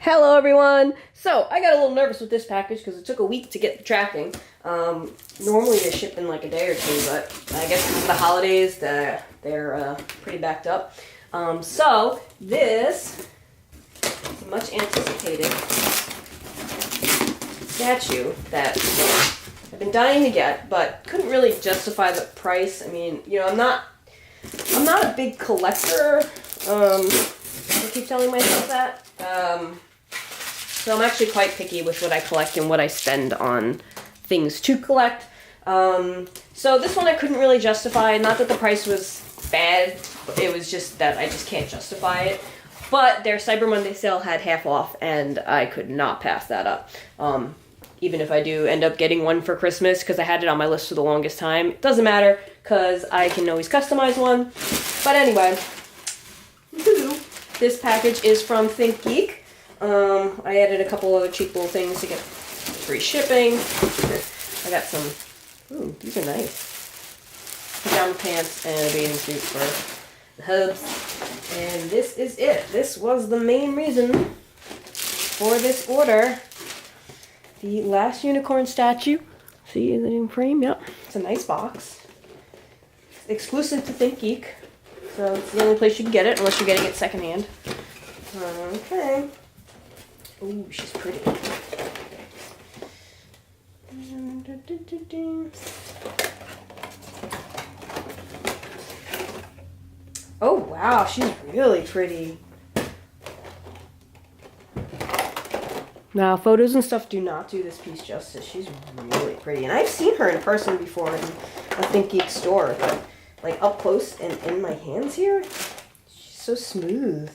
Hello everyone! So, I got a little nervous with this package because it took a week to get the tracking. Normally they ship in like a day or two, but I guess because of the holidays, they're pretty backed up. So, this is a much anticipated statue that I've been dying to get, but couldn't really justify the price. I mean, you know, I'm not a big collector. I keep telling myself that. So I'm actually quite picky with what I collect and what I spend on things to collect. So this one I couldn't really justify. Not that the price was bad, it was just that I just can't justify it. But their Cyber Monday sale had half off, and I could not pass that up. Even if I do end up getting one for Christmas, because I had it on my list for the longest time. It doesn't matter, because I can always customize one. But anyway, this package is from Think Geek. I added a couple other cheap little things to get free shipping. I got some, ooh, these are nice. Pajama pants and a bathing suit for the hubs. And this is it. This was the main reason for this order. The last unicorn statue. See, is it in frame? Yep. It's a nice box. Exclusive to Think Geek. So it's the only place you can get it, unless you're getting it secondhand. Okay. Ooh, she's pretty. Oh, wow, she's really pretty. Now, photos and stuff do not do this piece justice. She's really pretty. And I've seen her in person before in a Think Geek store, but like up close and in my hands here, she's so smooth.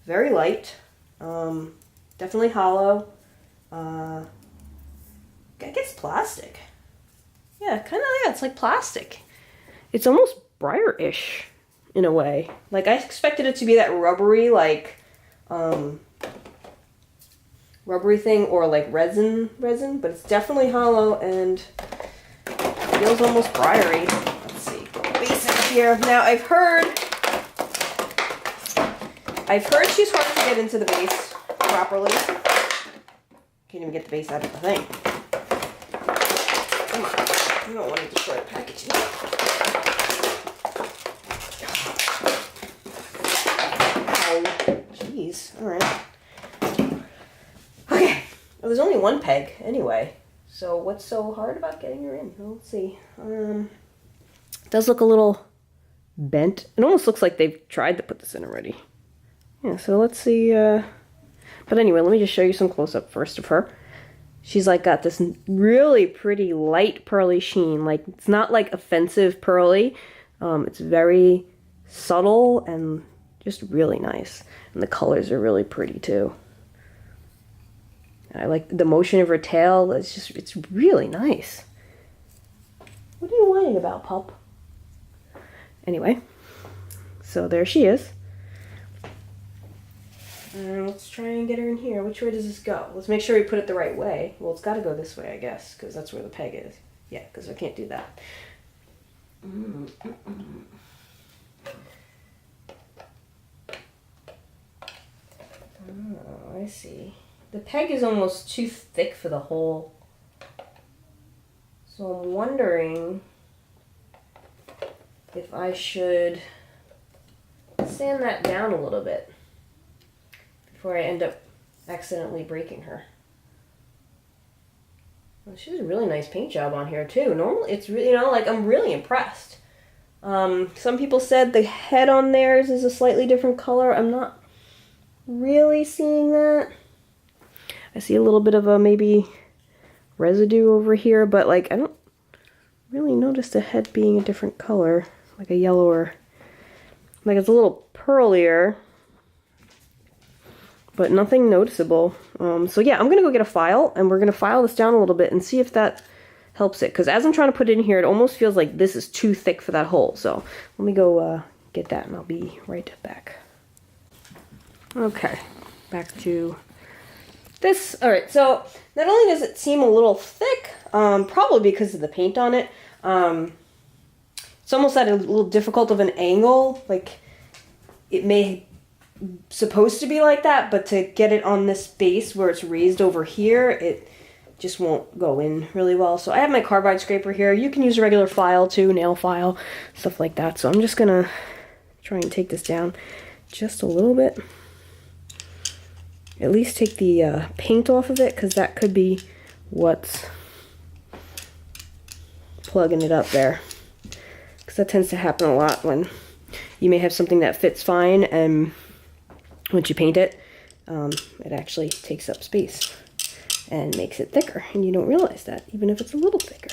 Very light. Definitely hollow. I guess plastic. Yeah, kind of, yeah, it's like plastic. It's almost briar-ish in a way. Like, I expected it to be that rubbery, like, rubbery thing, or like resin, but it's definitely hollow and feels almost briar-y. Let's see, basic here. Now, I've heard she's hard to get into the base properly. Can't even get the base out of the thing. Come on. I don't want to destroy the packaging. Oh, jeez. Alright. Okay. Well, there's only one peg anyway. So what's so hard about getting her in? Well, let's see. It does look a little bent. It almost looks like they've tried to put this in already. Yeah, so let's see, but anyway, let me just show you some close-up first of her. She's like got this really pretty light pearly sheen. Like, it's not like offensive pearly. It's very subtle and just really nice. And the colors are really pretty too. And I like the motion of her tail. It's really nice. What are you whining about, pup? Anyway, so there she is. Let's try and get her in here. Which way does this go? Let's make sure we put it the right way. Well, it's got to go this way, I guess, because that's where the peg is. Yeah, because I can't do that. Oh, I see. The peg is almost too thick for the hole. So I'm wondering if I should sand that down a little bit before I end up accidentally breaking her. Well, she has a really nice paint job on here too. Normally, it's really, you know, like, I'm really impressed. Some people said the head on theirs is a slightly different color. I'm not really seeing that. I see a little bit of a maybe residue over here, but like, I don't really notice the head being a different color, like a yellower. Like, it's a little pearlier, but nothing noticeable. So yeah, I'm gonna go get a file, and we're gonna file this down a little bit and see if that helps it. Because as I'm trying to put it in here, it almost feels like this is too thick for that hole. So let me go get that, and I'll be right back. Okay, back to this. All right, so not only does it seem a little thick, probably because of the paint on it, it's almost at a little difficult of an angle. Like, it may supposed to be like that, but to get it on this base where it's raised over here, it just won't go in really well. So I have my carbide scraper here. You can use a regular file too, nail file, stuff like that. So I'm just gonna try and take this down just a little bit. At least take the paint off of it, because that could be what's plugging it up there. Because that tends to happen a lot when you may have something that fits fine, and once you paint it, it actually takes up space and makes it thicker, and you don't realize that, even if it's a little thicker.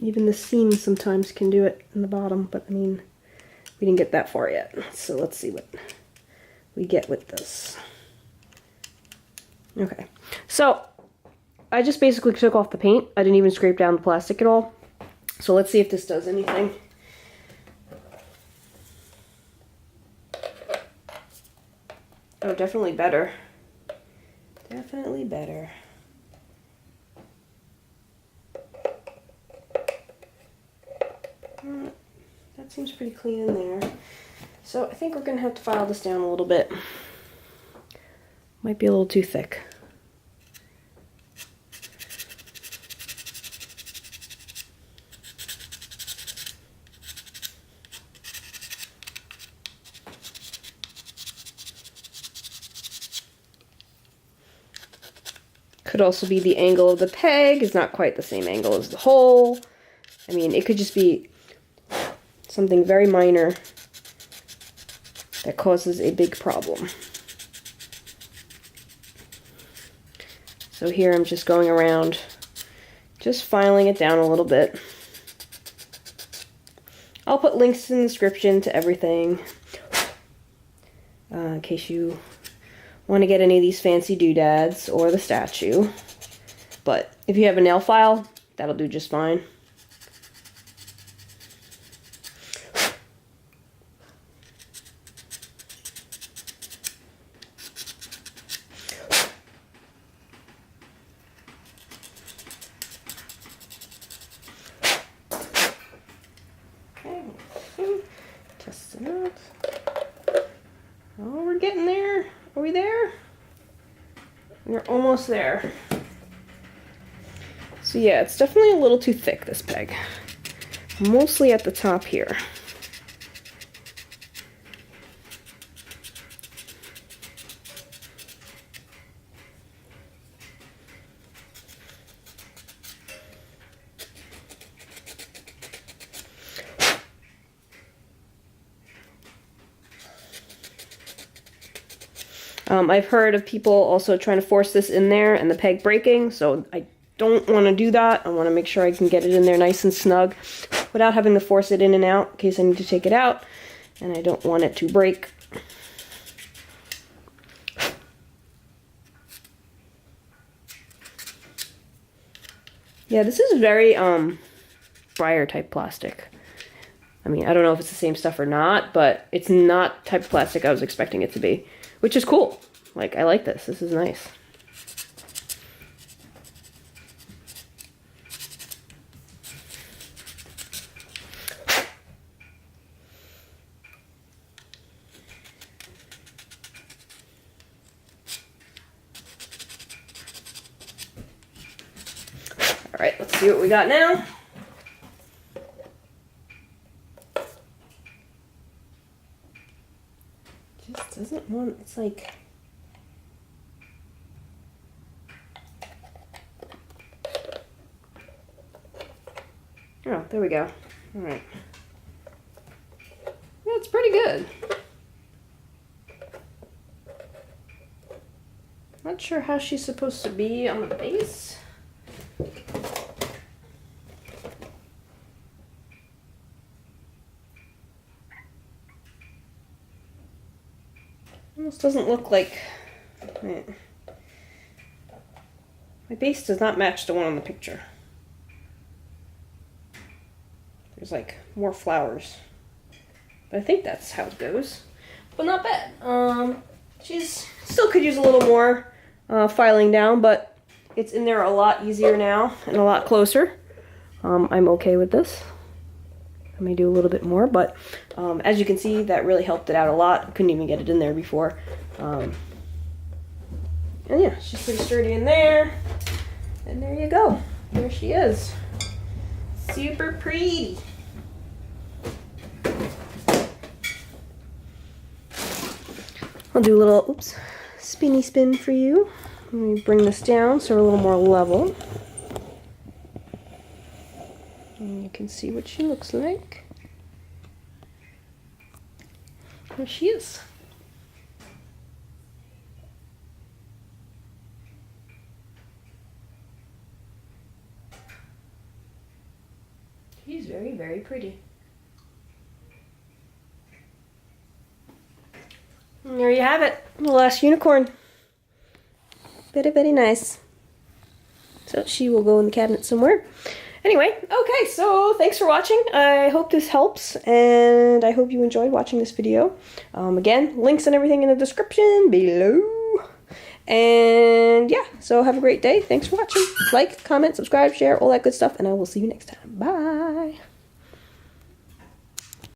Even the seams sometimes can do it in the bottom, but I mean, we didn't get that far yet. So let's see what we get with this. Okay, so I just basically took off the paint. I didn't even scrape down the plastic at all. So let's see if this does anything. Oh, definitely better. Definitely better. That seems pretty clean in there. So I think we're going to have to file this down a little bit. Might be a little too thick. Could also be the angle of the peg is not quite the same angle as the hole. I mean, it could just be something very minor that causes a big problem. So here I'm just going around, just filing it down a little bit. I'll put links in the description to everything in case you want to get any of these fancy doodads or the statue. But if you have a nail file, that'll do just fine. Test it out. Oh, we're getting there. Are we there? We're almost there. So yeah, it's definitely a little too thick, this peg. Mostly at the top here. I've heard of people also trying to force this in there and the peg breaking, so I don't want to do that. I want to make sure I can get it in there nice and snug without having to force it in and out in case I need to take it out, and I don't want it to break. Yeah, this is very briar type plastic. I mean, I don't know if it's the same stuff or not, but it's not type of plastic I was expecting it to be, which is cool. Like, I like this. This is nice. All right, let's see what we got now. Just doesn't want, it's like, oh, there we go. All right. Yeah, it's pretty good. Not sure how she's supposed to be on the base. This doesn't look like... My base does not match the one on the picture. There's like more flowers. But I think that's how it goes. But not bad. She's still could use a little more filing down, but it's in there a lot easier now and a lot closer. I'm okay with this. I may do a little bit more, but as you can see, that really helped it out a lot. Couldn't even get it in there before. And yeah, she's pretty sturdy in there. And there you go. There she is. Super pretty. I'll do a little, oops, spinny spin for you. Let me bring this down so we're a little more level. And you can see what she looks like. There she is. She's very, very pretty. And there you have it, the last unicorn. Very, very nice. So she will go in the cabinet somewhere. Anyway, okay, so thanks for watching. I hope this helps, and I hope you enjoyed watching this video. Again, links and everything in the description below. And yeah, so have a great day. Thanks for watching. Like, comment, subscribe, share, all that good stuff, and I will see you next time. Bye.